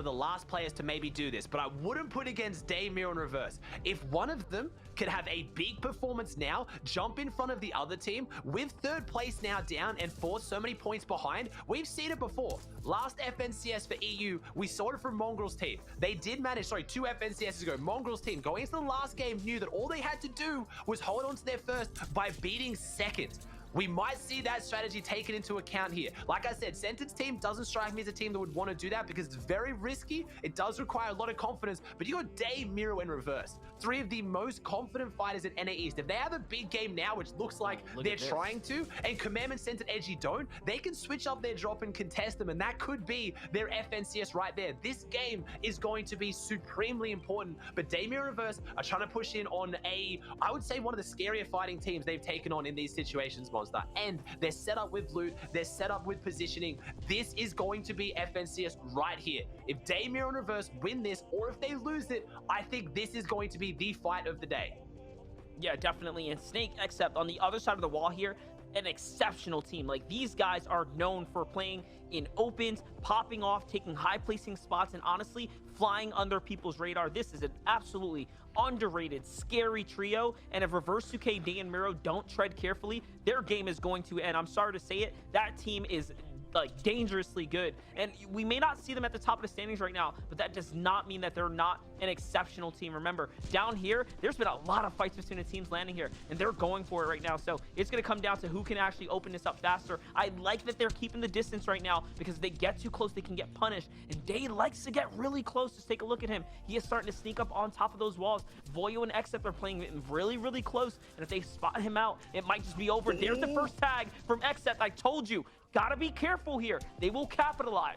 the last players to maybe do this, but I wouldn't put against Day Mirror in reverse. If one of them could have a big performance now, jump in front of the other team with third place now down and force so many points behind, we've seen it before. Last FNCS for EU, we saw it from Mongrel's team. They did manage, sorry, 2 FNCSs ago, Mongrel's team going into the last game knew that all they had to do was hold on to their first by beating second. We might see that strategy taken into account here. Like I said, Sentence team doesn't strike me as a team that would want to do that because it's very risky. It does require a lot of confidence, but you got Day, Miro, and Reverse. 3 of the most confident fighters in NA East. If they have a big game now, which looks like they're trying to, and Commandment, Sent, and Edgy don't, they can switch up their drop and contest them, and that could be their FNCS right there. This game is going to be supremely important, but Day, Miro, and Reverse are trying to push in on I would say one of the scarier fighting teams they've taken on in these situations, and they're set up with loot, they're set up with positioning. This is going to be FNCS right here. If Day, Mirror, and Reverse win this, or if they lose it, I think this is going to be the fight of the day. Yeah, definitely. And Snake, except on the other side of the wall here, an exceptional team. Like, these guys are known for playing in opens, popping off, taking high placing spots, and honestly flying under people's radar. This is an absolutely underrated, scary trio, and if Reverse 2K, Day, and Miro don't tread carefully, their game is going to end. I'm sorry to say it, that team is like dangerously good, and we may not see them at the top of the standings right now, but that does not mean that they're not an exceptional team. Remember, down here there's been a lot of fights between the teams landing here, and they're going for it right now, so it's going to come down to who can actually open this up faster. I like that they're keeping the distance right now, because if they get too close they can get punished, and Day likes to get really close. Just take a look at him, he is starting to sneak up on top of those walls. Voyo and Except are playing really close, and if they spot him out, it might just be over. There's the first tag from Except. I told you, gotta be careful here. They will capitalize.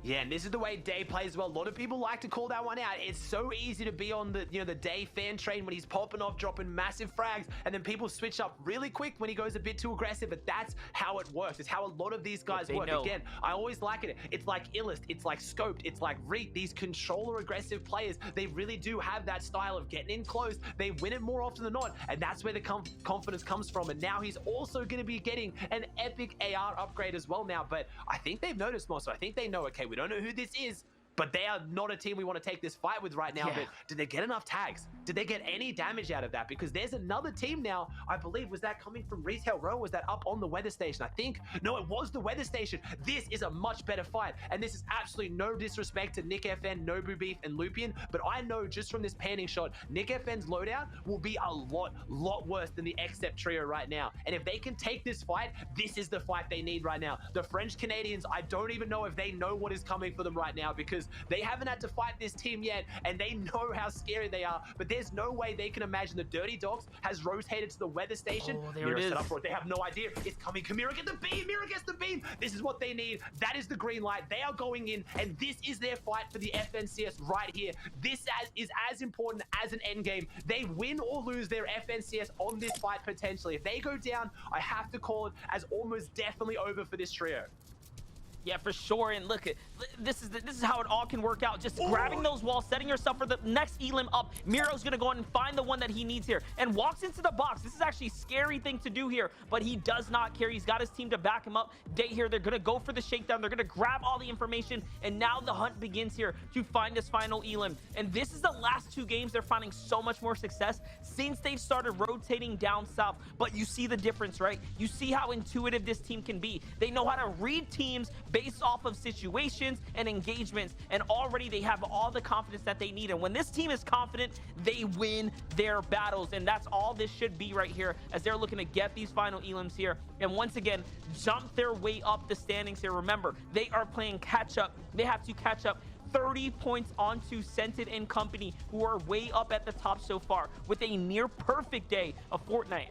Yeah, and this is the way Day plays well. A lot of people like to call that one out. It's so easy to be on the, the Day fan train when he's popping off, dropping massive frags, and then people switch up really quick when he goes a bit too aggressive. But that's how it works. It's how a lot of these guys work. Again, I always like it. It's like Illest, it's like Scoped, it's like Reek. These controller aggressive players, they really do have that style of getting in close. They win it more often than not, and that's where the confidence comes from. And now he's also going to be getting an epic AR upgrade as well now. But I think they've noticed more, so I think they know, okay, we don't know who this is, but they are not a team we want to take this fight with right now. But did they get enough tags? Did they get any damage out of that? Because there's another team now, I believe, was that coming from Retail Row? Was that up on the weather station? I think, no, it was the weather station. This is a much better fight, and this is absolutely no disrespect to Nick FN, Nobu Beef, and Lupian, but I know just from this panning shot, Nick FN's loadout will be a lot worse than the Except trio right now. And if they can take this fight, this is the fight they need right now. The French Canadians, I don't even know if they know what is coming for them right now, because they haven't had to fight this team yet, and they know how scary they are, but there's no way they can imagine the Dirty Dogs has rotated to the weather station. Oh, there it is. Set up for it. They have no idea. It's coming. Kamira get the beam. Mira gets the beam. This is what they need. That is the green light. They are going in, and this is their fight for the FNCS right here. This is as important as an end game. They win or lose their FNCS on this fight potentially. If they go down, I have to call it as almost definitely over for this trio. Yeah, for sure. And look, this is how it all can work out. Just grabbing those walls, setting yourself for the next elim up. Miro's gonna go in and find the one that he needs here and walks into the box. This is actually a scary thing to do here, but he does not care. He's got his team to back him up. Day here, they're gonna go for the shakedown. They're gonna grab all the information, and now the hunt begins here to find this final elim. And this is the last 2 games they're finding so much more success since they've started rotating down south. But you see the difference, right? You see how intuitive this team can be. They know how to read teams based off of situations and engagements, and already they have all the confidence that they need. And when this team is confident, they win their battles, and that's all this should be right here, as they're looking to get these final elims here and once again jump their way up the standings here. Remember, they are playing catch up. They have to catch up 30 points onto Scented and company, who are way up at the top so far with a near perfect day of Fortnite.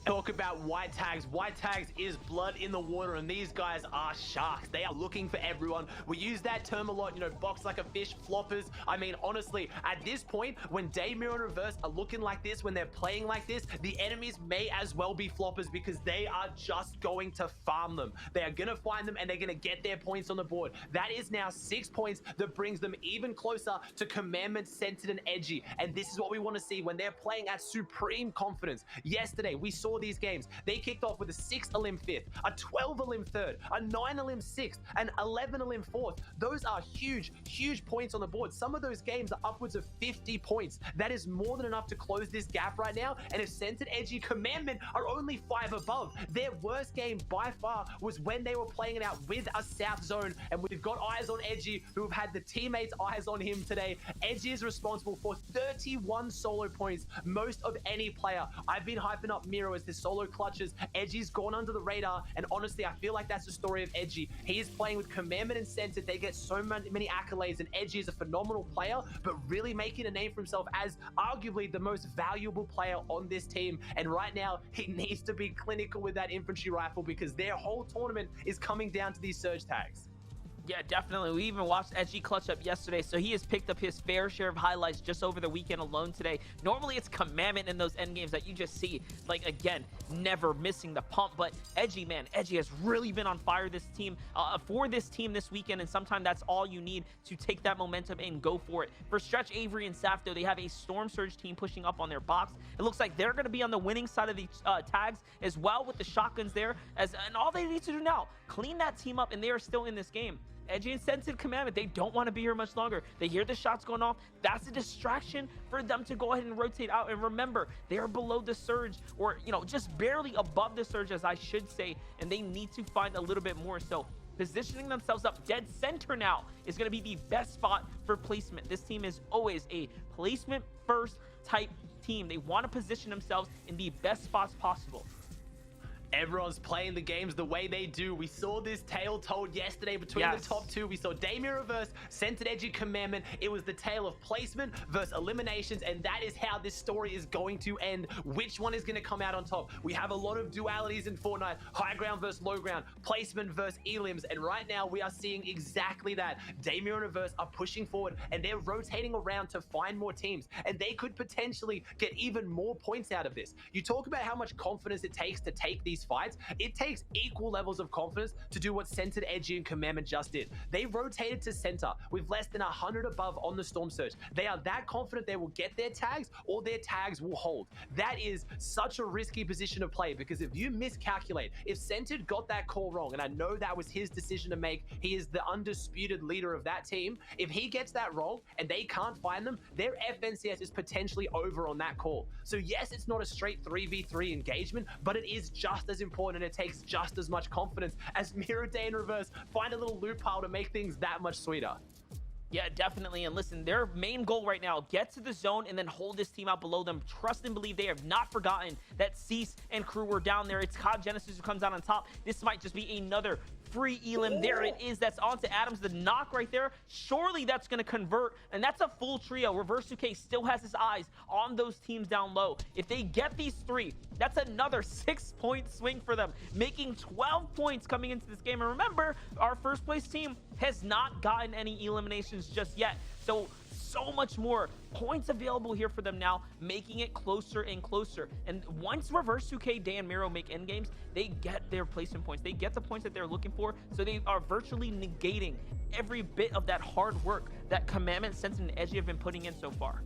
Talk about white tags. White tags is blood in the water, and these guys are sharks. They are looking for everyone. We use that term a lot, box like a fish, floppers. I mean, honestly, at this point, when Day, Mirror, and Reverse are looking like this, when they're playing like this, the enemies may as well be floppers, because they are just going to farm them. They are going to find them, and they're going to get their points on the board. That is now 6 points that brings them even closer to Commandment, Scented, and Edgy. And this is what we want to see when they're playing at supreme confidence. Yesterday, we saw saw these games. They kicked off with a 6 elim 5th, a 12 elim 3rd, a 9 elim 6th, an 11 elim 4th. Those are huge, huge points on the board. Some of those games are upwards of 50 points. That is more than enough to close this gap right now. And if Centered, Edgy, Commandment are only 5 above, their worst game by far was when they were playing it out with a South Zone. And we've got eyes on Edgy, who have had the teammates' eyes on him today. Edgy is responsible for 31 solo points, most of any player. I've been hyping up Miro as his solo clutches. Edgy's gone under the radar, and honestly, I feel like that's the story of Edgy. He is playing with Commandment and Centered. They get so many accolades, and Edgy is a phenomenal player, but really making a name for himself as arguably the most valuable player on this team. And right now, he needs to be clinical with that infantry rifle because their whole tournament is coming down to these surge tags. Yeah, definitely. We even watched Edgy clutch up yesterday, so he has picked up his fair share of highlights just over the weekend alone today. Normally, it's Commandment in those end games that you just see, like, again, never missing the pump. But Edgy, man, Edgy has really been on fire for this team this weekend, and sometimes that's all you need to take that momentum and go for it. For Stretch, Avery, and Safto, they have a Storm Surge team pushing up on their box. It looks like they're going to be on the winning side of the tags as well with the shotguns there. And all they need to do now, clean that team up, and they are still in this game. Edgy and Sensitive Commandment, they don't want to be here much longer. They hear the shots going off. That's a distraction for them to go ahead and rotate out. And remember, they are below the surge, or, you know, just barely above the surge, as I should say, and they need to find a little bit more. So positioning themselves up dead center now is going to be the best spot for placement. This team is always a placement first type team. They want to position themselves in the best spots possible. Everyone's playing the games the way they do. We saw this tale told yesterday between the top two. We saw Damien Reverse, Centered, Edgy, Commandment. It was the tale of placement versus eliminations, and that is how this story is going to end. Which one is going to come out on top? We have a lot of dualities in Fortnite, high ground versus low ground, placement versus elims, and right now we are seeing exactly that. Damien and Reverse are pushing forward, and they're rotating around to find more teams, and they could potentially get even more points out of this. You talk about how much confidence it takes to take these fights. It takes equal levels of confidence to do what Centered, Edgy, and Commandment just did. They rotated to center with less than 100 above on the Storm Surge. They are that confident they will get their tags, or their tags will hold. That is such a risky position to play, because if you miscalculate, if Centered got that call wrong, and I know that was his decision to make, he is the undisputed leader of that team. If he gets that wrong and they can't find them, their FNCS is potentially over on that call. So yes, it's not a straight 3v3 engagement, but it is just as important, and it takes just as much confidence as Mirror Day in Reverse find a little loophole to make things that much sweeter. Yeah, definitely. And listen, their main goal right now, get to the zone and then hold this team out below them. Trust and believe they have not forgotten that Cease and crew were down there. It's COD Genesis who comes out on top. This might just be another free elim. There it is. That's onto Adams. The knock right there. Surely that's going to convert, and that's a full trio. Reverse 2K still has his eyes on those teams down low. If they get these three, that's another 6-point swing for them, making 12 points coming into this game. And remember, our first place team has not gotten any eliminations just yet. So much more points available here for them now, making it closer and closer. And once Reverse 2K, Day and Miro make end games, they get their placement points. They get the points that they're looking for. So they are virtually negating every bit of that hard work that Commandment, Sense, and Edgy have been putting in so far.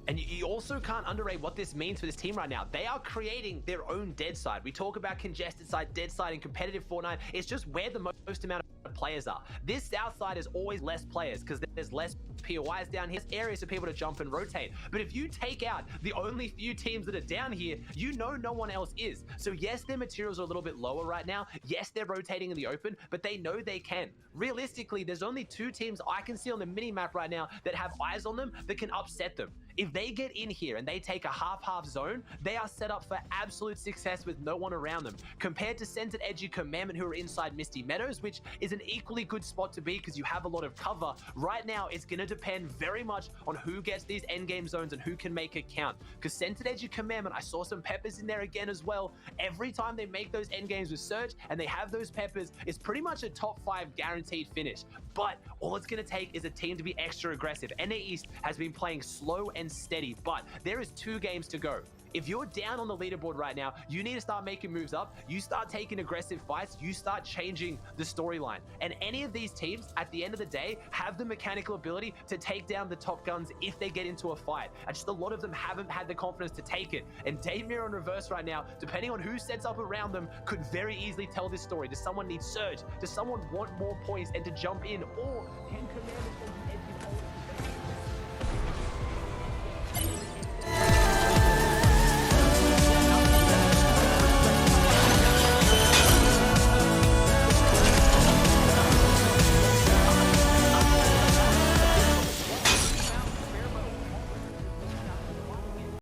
And you also can't underrate what this means for this team right now. They are creating their own dead side. We talk about congested side, dead side in competitive Fortnite. It's just where the most amount of players are. This south side is always less players because there's less POIs down here, areas for people to jump and rotate. But if you take out the only few teams that are down here, you know no one else is. So yes, their materials are a little bit lower right now. Yes, they're rotating in the open, but they know they can. Realistically, there's only 2 teams I can see on the mini map right now that have eyes on them that can upset them. If they get in here and they take a half-half zone, they are set up for absolute success with no one around them. Compared to Centered, Edgy, Commandment, who are inside Misty Meadows, which is an equally good spot to be because you have a lot of cover. Right now, it's going to depend very much on who gets these endgame zones and who can make it count. Because Centered, Edgy, Commandment, I saw some peppers in there again as well. Every time they make those endgames with Surge and they have those peppers, it's pretty much a top 5 guaranteed finish. But all it's going to take is a team to be extra aggressive. NA East has been playing slow and steady, but there is 2 games to go. If you're down on the leaderboard right now, you need to start making moves up. You start taking aggressive fights. You start changing the storyline. And any of these teams, at the end of the day, have the mechanical ability to take down the top guns if they get into a fight. And just a lot of them haven't had the confidence to take it. And Dave Mirror in reverse right now, depending on who sets up around them, could very easily tell this story. Does someone need Surge? Does someone want more points and to jump in? Or can Commander